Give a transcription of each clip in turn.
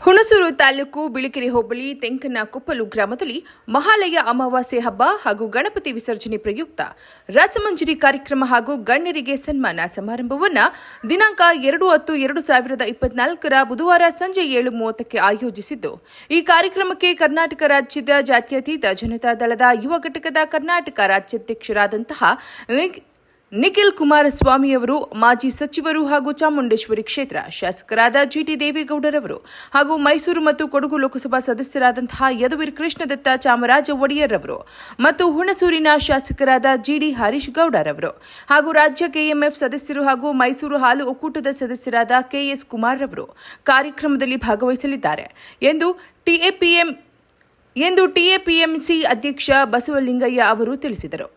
ಹುಣಸೂರು ತಾಲೂಕು ಬಿಳಿಕೆರೆ ಹೋಬಳಿ ತೆಂಕನಕೊಪ್ಪಲು ಗ್ರಾಮದಲ್ಲಿ ಮಹಾಲಯ ಅಮಾವಾಸ್ಯೆ ಹಬ್ಬ ಹಾಗೂ ಗಣಪತಿ ವಿಸರ್ಜನೆ ಪ್ರಯುಕ್ತ ರಸಮಂಜರಿ ಕಾರ್ಯಕ್ರಮ ಹಾಗೂ ಗಣ್ಯರಿಗೆ ಸನ್ಮಾನ ಸಮಾರಂಭವನ್ನು ದಿನಾಂಕ 2/10/2024 ಬುಧವಾರ ಸಂಜೆ 7:30ಕ್ಕೆ ಆಯೋಜಿಸಿದ್ದು, ಈ ಕಾರ್ಯಕ್ರಮಕ್ಕೆ ಕರ್ನಾಟಕ ರಾಜ್ಯದ ಜಾತ್ಯತೀತ ಜನತಾ ದಳದ ಯುವ ಘಟಕದ ಕರ್ನಾಟಕ ರಾಜ್ಯಾಧ್ಯಕ್ಷರಾದಂತಹ ನಿಖಿಲ್ ಕುಮಾರಸ್ವಾಮಿಯವರು, ಮಾಜಿ ಸಚಿವರು ಹಾಗೂ ಚಾಮುಂಡೇಶ್ವರಿ ಕ್ಷೇತ್ರ ಶಾಸಕರಾದ ಜಿಟಿ ದೇವೇಗೌಡರವರು ಹಾಗೂ ಮೈಸೂರು ಮತ್ತು ಕೊಡಗು ಲೋಕಸಭಾ ಸದಸ್ಯರಾದಂತಹ ಯದುವೀರ್ ಕೃಷ್ಣದತ್ತ ಚಾಮರಾಜ ಒಡೆಯರ್ ಅವರು ಮತ್ತು ಹುಣಸೂರಿನ ಶಾಸಕರಾದ ಜಿಡಿ ಹರೀಶ್ ಗೌಡರವರು ಹಾಗೂ ರಾಜ್ಯ ಕೆಎಂಎಫ್ ಸದಸ್ಯರು ಹಾಗೂ ಮೈಸೂರು ಹಾಲು ಒಕ್ಕೂಟದ ಸದಸ್ಯರಾದ ಕೆಎಸ್ ಕುಮಾರ್ ರವರು ಕಾರ್ಯಕ್ರಮದಲ್ಲಿ ಭಾಗವಹಿಸಲಿದ್ದಾರೆ ಎಂದು ಟಿಎಪಿಎಂಸಿ ಅಧ್ಯಕ್ಷ ಬಸವಲಿಂಗಯ್ಯ ಅವರು ತಿಳಿಸಿದರು.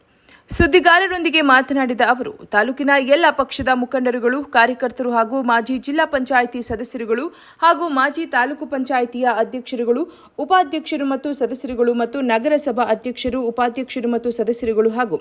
ಸುದ್ದಿಗಾರರೊಂದಿಗೆ ಮಾತನಾಡಿದ ಅವರು, ತಾಲೂಕಿನ ಎಲ್ಲ ಪಕ್ಷದ ಮುಖಂಡರುಗಳು, ಕಾರ್ಯಕರ್ತರು ಹಾಗೂ ಮಾಜಿ ಜಿಲ್ಲಾ ಪಂಚಾಯಿತಿ ಸದಸ್ಯರುಗಳು ಹಾಗೂ ಮಾಜಿ ತಾಲೂಕು ಪಂಚಾಯಿತಿಯ ಅಧ್ಯಕ್ಷರುಗಳು, ಉಪಾಧ್ಯಕ್ಷರು ಮತ್ತು ಸದಸ್ಯರುಗಳು ಮತ್ತು ನಗರಸಭಾ ಅಧ್ಯಕ್ಷರು, ಉಪಾಧ್ಯಕ್ಷರು ಮತ್ತು ಸದಸ್ಯರುಗಳು ಹಾಗೂ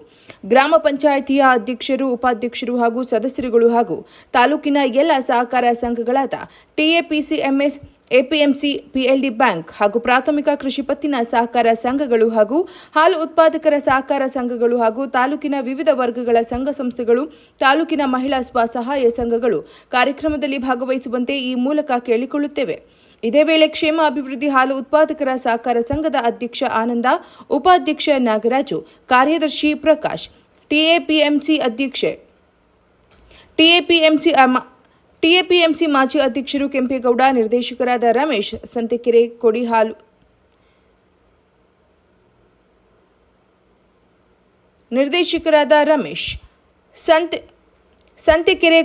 ಗ್ರಾಮ ಪಂಚಾಯಿತಿಯ ಅಧ್ಯಕ್ಷರು, ಉಪಾಧ್ಯಕ್ಷರು ಹಾಗೂ ಸದಸ್ಯರುಗಳು ಹಾಗೂ ತಾಲೂಕಿನ ಎಲ್ಲ ಸಹಕಾರ ಸಂಘಗಳಾದ ಟಿಎಪಿಸಿಎಂಎಸ್, ಎಪಿಎಂಸಿ, ಪಿಎಲ್ಡಿ ಬ್ಯಾಂಕ್ ಹಾಗೂ ಪ್ರಾಥಮಿಕ ಕೃಷಿ ಪತ್ತಿನ ಸಹಕಾರ ಸಂಘಗಳು ಹಾಗೂ ಹಾಲು ಉತ್ಪಾದಕರ ಸಹಕಾರ ಸಂಘಗಳು ಹಾಗೂ ತಾಲೂಕಿನ ವಿವಿಧ ವರ್ಗಗಳ ಸಂಘ ಸಂಸ್ಥೆಗಳು, ತಾಲೂಕಿನ ಮಹಿಳಾ ಸ್ವಸಹಾಯ ಸಂಘಗಳು ಕಾರ್ಯಕ್ರಮದಲ್ಲಿ ಭಾಗವಹಿಸುವಂತೆ ಈ ಮೂಲಕ ಕೇಳಿಕೊಳ್ಳುತ್ತೇವೆ. ಇದೇ ವೇಳೆ ಕ್ಷೇಮ ಅಭಿವೃದ್ಧಿ ಹಾಲು ಉತ್ಪಾದಕರ ಸಹಕಾರ ಸಂಘದ ಅಧ್ಯಕ್ಷ ಆನಂದ, ಉಪಾಧ್ಯಕ್ಷ ನಾಗರಾಜು, ಕಾರ್ಯದರ್ಶಿ ಪ್ರಕಾಶ್, ಟಿಎಪಿಎಂಸಿ ಮಾಜಿ ಅಧ್ಯಕ್ಷರು ಕೆಂಪೇಗೌಡ, ನಿರ್ದೇಶಕರಾದ ರಮೇಶ್, ಸಂತೆಕೆರೆ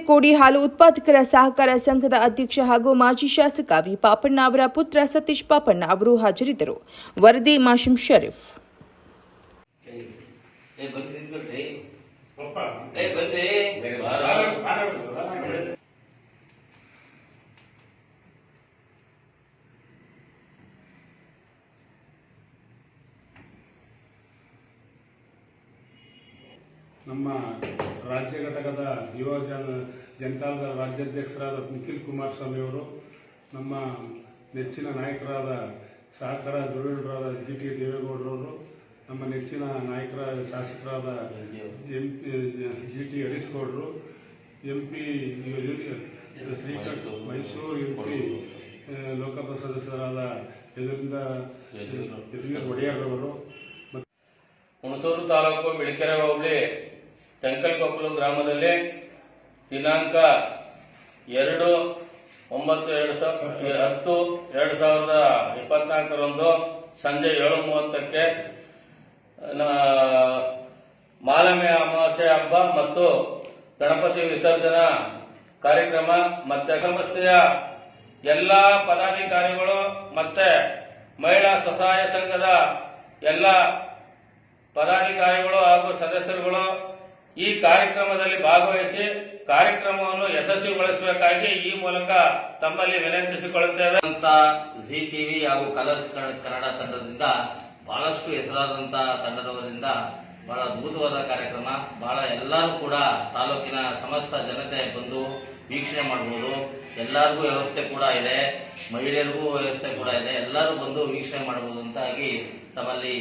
ಕೋಡಿ ಹಾಲು ಉತ್ಪಾದಕರ ಸಹಕಾರ ಸಂಘದ ಅಧ್ಯಕ್ಷ ಹಾಗೂ ಮಾಜಿ ಶಾಸಕ ವಿ ಪಾಪಣ್ಣ ಅವರ ಪುತ್ರ ಸತೀಶ್ ಪಾಪಣ್ಣ ಅವರು ಹಾಜರಿದ್ದರು. ವರದಿ ಮಾಶಿಂ ಶರೀಫ್. ನಮ್ಮ ರಾಜ್ಯ ಘಟಕದ ಯುವ ಜನತಾದಳದ ರಾಜ್ಯಾಧ್ಯಕ್ಷರಾದ ನಿಖಿಲ್ ಕುಮಾರಸ್ವಾಮಿ ಅವರು, ನಮ್ಮ ನೆಚ್ಚಿನ ನಾಯಕರಾದ ಸಹಕಾರ ಧುರೀಣರಾದ ಜಿಟಿ ದೇವೇಗೌಡರವರು, ನಮ್ಮ ನೆಚ್ಚಿನ ನಾಯಕರಾದ ಶಾಸಕರಾದ ಜಿಟಿ ಹರೀಶ್ ಗೌಡರು, ಎಂಪಿ ಶ್ರೀಕಂಠ, ಮೈಸೂರು ಎಂಪಿ ಲೋಕಸಭಾ ಸದಸ್ಯರಾದ ಯದುವೀರ್ ಒಡೆಯರ್ರವರು, ಹುಣಸೂರು ತಾಲೂಕು ಬಿಳಿಕೆರೆ ಹೋಬಳಿ ತೆಂಕನಕೊಪ್ಪಲು ಗ್ರಾಮದಲ್ಲಿ ದಿನಾಂಕ 2/10/2024 ಸಂಜೆ 7:30ಕ್ಕೆ ಮಾಲಮೆ ಅಮಾವಾಸ್ಯೆ ಹಬ್ಬ ಮತ್ತು ಗಣಪತಿ ವಿಸರ್ಜನಾ ಕಾರ್ಯಕ್ರಮ ಮತ್ತೆ ಸಂಸ್ಥೆಯ ಎಲ್ಲ ಪದಾಧಿಕಾರಿಗಳು ಮತ್ತೆ ಮಹಿಳಾ ಸ್ವಸಹಾಯ ಸಂಘದ ಎಲ್ಲ ಪದಾಧಿಕಾರಿಗಳು ಹಾಗೂ ಸದಸ್ಯರುಗಳು ಈ ಕಾರ್ಯಕ್ರಮದಲ್ಲಿ ಭಾಗವಹಿಸಿ ಕಾರ್ಯಕ್ರಮವನ್ನು ಯಶಸ್ವಿಗೊಳಿಸಬೇಕಾಗಿ ಈ ಮೂಲಕ ತಮ್ಮಲ್ಲಿ ವಿನಂತಿಸಿಕೊಳ್ಳುತ್ತೇವೆ ಅಂತ ಜಿ ಟಿವಿ ಹಾಗೂ ಕಲರ್ಸ್ ಕನ್ನಡ ತಂಡದಿಂದ ಬಹಳಷ್ಟು ಹೆಸರಾದಂತಹ ತಂಡದವರಿಂದ ಬಹಳ ಅದ್ಭುತವಾದ ಕಾರ್ಯಕ್ರಮ. ಬಹಳ ಎಲ್ಲರೂ ಕೂಡ ತಾಲೂಕಿನ ಸಮಸ್ತ ಜನತೆ ಬಂದು ವೀಕ್ಷಣೆ ಮಾಡಬಹುದು. ಎಲ್ಲರಿಗೂ ವ್ಯವಸ್ಥೆ ಕೂಡ ಇದೆ, ಮಹಿಳೆಯರಿಗೂ ವ್ಯವಸ್ಥೆ ಕೂಡ ಇದೆ. ಎಲ್ಲರೂ ಬಂದು ವೀಕ್ಷಣೆ ಮಾಡಬಹುದು ಅಂತಾಗಿ ತಮ್ಮಲ್ಲಿ